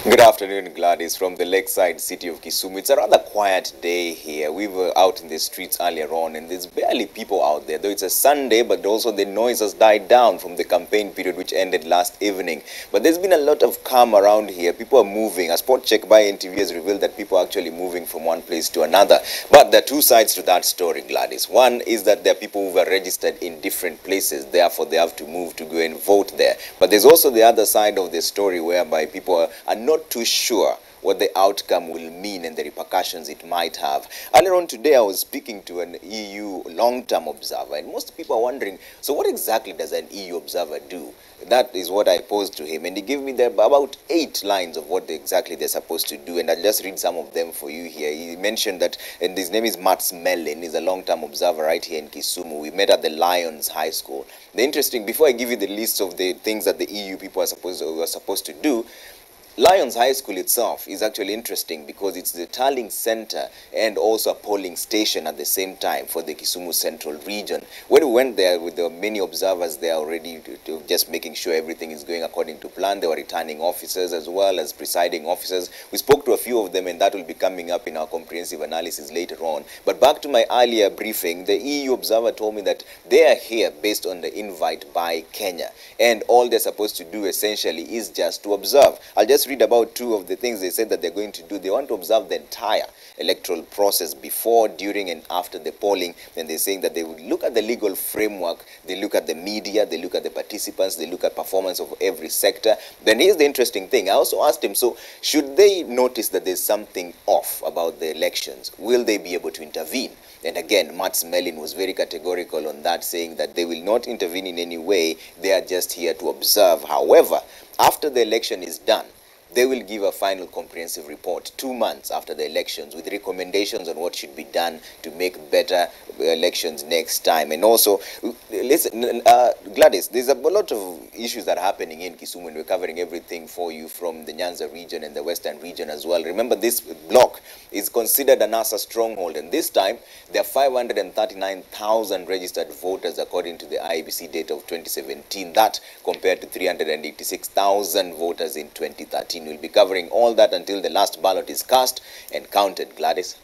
Good afternoon, Gladys, from the lakeside city of Kisumu. It's a rather quiet day here. We were out in the streets earlier on, and there's barely people out there. Though it's a Sunday, but also the noise has died down from the campaign period, which ended last evening. But there's been a lot of calm around here. People are moving. A spot check by NTV has revealed that people are actually moving from one place to another. But there are two sides to that story, Gladys. One is that there are people who are registered in different places. Therefore, they have to move to go and vote there. But there's also the other side of the story whereby people are not too sure what the outcome will mean and the repercussions it might have. Earlier on today, I was speaking to an EU long-term observer, and most people are wondering, so what exactly does an EU observer do? That is what I posed to him, and he gave me about 8 lines of what exactly they're supposed to do, and I'll just read some of them for you here. He mentioned that, and his name is Mats Mellin. He's a long-term observer right here in Kisumu. We met at the Lions High School. The interesting, before I give you the list of the things that the EU people are supposed to do, Lions High School itself is actually interesting because it's the tallying center and also a polling station at the same time for the Kisumu Central region. When we went there with the many observers there already to just making sure everything is going according to plan, there were returning officers as well as presiding officers. We spoke to a few of them, and that will be coming up in our comprehensive analysis later on. But back to my earlier briefing, the EU observer told me that they are here based on the invite by Kenya, and all they're supposed to do essentially is just to observe. I'll just read about 2 of the things they said that they're going to do. They want to observe the entire electoral process before, during, and after the polling. And they're saying that they would look at the legal framework, they look at the media, they look at the participants, they look at performance of every sector. Then here's the interesting thing. I also asked him, so should they notice that there's something off about the elections, will they be able to intervene? And again, Mats Mellin was very categorical on that, saying that they will not intervene in any way. They are just here to observe. However, after the election is done, they will give a final comprehensive report 2 months after the elections with recommendations on what should be done to make better elections next time. And also, listen, Gladys, there's a lot of issues that are happening in Kisumu, and we're covering everything for you from the Nyanza region and the western region as well. Remember, this block is considered a NASA stronghold, and this time there are 539,000 registered voters according to the IEBC data of 2017. That compared to 386,000 voters in 2013. We'll be covering all that until the last ballot is cast and counted, Gladys.